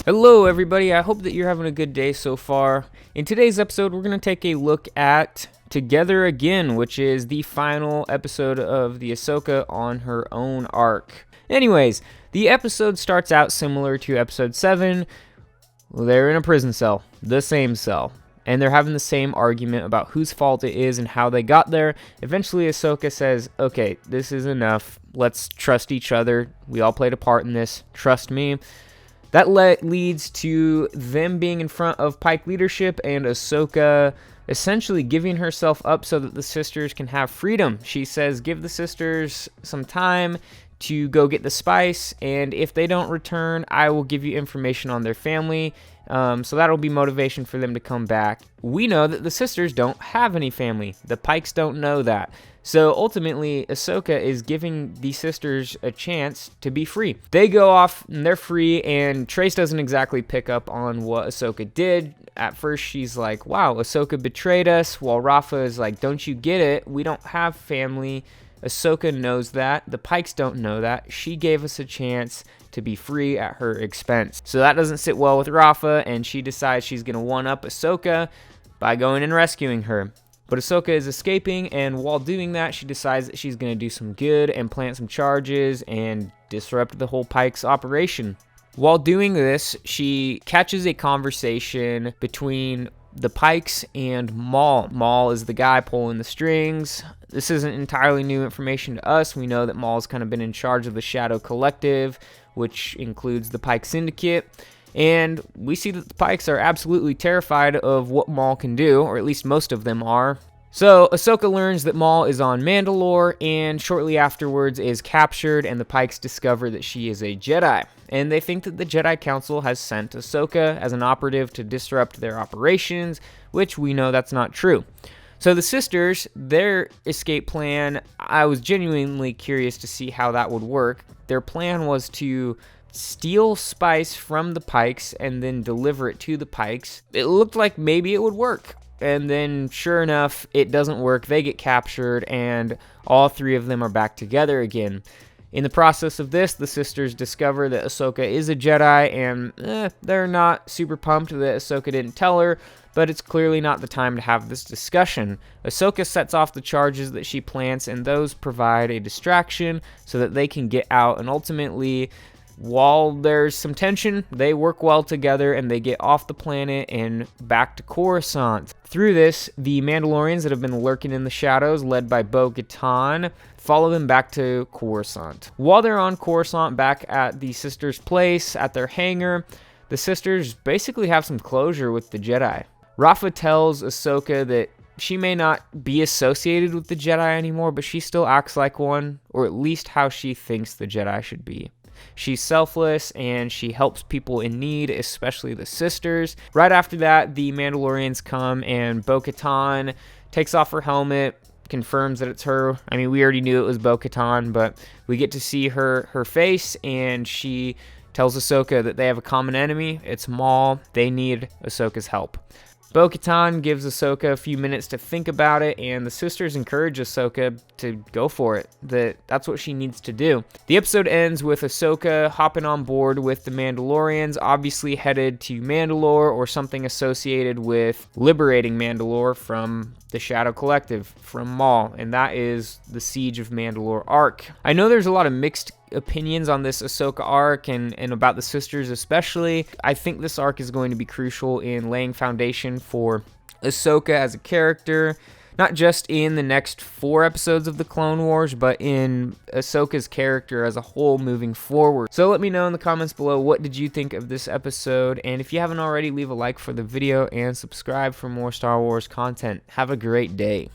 Hello everybody, I hope that you're having a good day so far. In today's episode, we're going to take a look at Together Again, which is the final episode of the Ahsoka on her own arc. Anyways, the episode starts out similar to episode 7. They're in a prison cell, the same cell, and they're having the same argument about whose fault it is and how they got there. Eventually, Ahsoka says, okay, this is enough. Let's trust each other. We all played a part in this. Trust me. That leads to them being in front of Pike leadership and Ahsoka essentially giving herself up so that the sisters can have freedom. She says, give the sisters some time to go get the spice, and if they don't return, I will give you information on their family. So that'll be motivation for them to come back. We know that the sisters don't have any family. The Pikes don't know that. So ultimately, Ahsoka is giving the sisters a chance to be free. They go off and they're free, and Trace doesn't exactly pick up on what Ahsoka did. At first, she's like, wow, Ahsoka betrayed us, while Rafa is like, don't you get it? We don't have family. Ahsoka knows that. The Pikes don't know that. She gave us a chance to be free at her expense. So that doesn't sit well with Rafa, and she decides she's going to one-up Ahsoka by going and rescuing her. But Ahsoka is escaping, and while doing that, she decides that she's going to do some good and plant some charges and disrupt the whole Pikes operation. While doing this, she catches a conversation between the Pikes and Maul. Maul is the guy pulling the strings. This isn't entirely new information to us. We know that Maul's kind of been in charge of the Shadow Collective, which includes the Pike Syndicate. And we see that the Pikes are absolutely terrified of what Maul can do, or at least most of them are. So Ahsoka learns that Maul is on Mandalore, and shortly afterwards is captured, and the Pikes discover that she is a Jedi. And they think that the Jedi Council has sent Ahsoka as an operative to disrupt their operations, which we know that's not true. So the sisters, their escape plan, I was genuinely curious to see how that would work. Their plan was to steal spice from the Pikes and then deliver it to the Pikes. It looked like maybe it would work. And then, sure enough, it doesn't work. They get captured, and all three of them are back together again. In the process of this, the sisters discover that Ahsoka is a Jedi, and they're not super pumped that Ahsoka didn't tell her, but it's clearly not the time to have this discussion. Ahsoka sets off the charges that she plants, and those provide a distraction so that they can get out, and ultimately, while there's some tension, they work well together and they get off the planet and back to Coruscant. Through this, the Mandalorians that have been lurking in the shadows, led by Bo Katan, follow them back to Coruscant. While they're on Coruscant, back at the sisters' place, at their hangar, the sisters basically have some closure with the Jedi. Rafa tells Ahsoka that she may not be associated with the Jedi anymore, but she still acts like one, or at least how she thinks the Jedi should be. She's selfless, and she helps people in need, especially the sisters. Right after that, the Mandalorians come, and Bo Katan takes off her helmet, confirms that it's her. I mean, we already knew it was Bo Katan, but we get to see her face, and she tells Ahsoka that they have a common enemy. It's Maul. They need Ahsoka's help. Bo Katan gives Ahsoka a few minutes to think about it, and the sisters encourage Ahsoka to go for it. That's what she needs to do. The episode ends with Ahsoka hopping on board with the Mandalorians, obviously headed to Mandalore or something associated with liberating Mandalore from the Shadow Collective, from Maul, and that is the Siege of Mandalore arc. I know there's a lot of mixed opinions on this Ahsoka arc and about the sisters especially. I think this arc is going to be crucial in laying foundation for Ahsoka as a character, not just in the next 4 episodes of the Clone Wars, but in Ahsoka's character as a whole moving forward. So let me know in the comments below, what did you think of this episode? And if you haven't already, leave a like for the video and subscribe for more Star Wars content. Have a great day.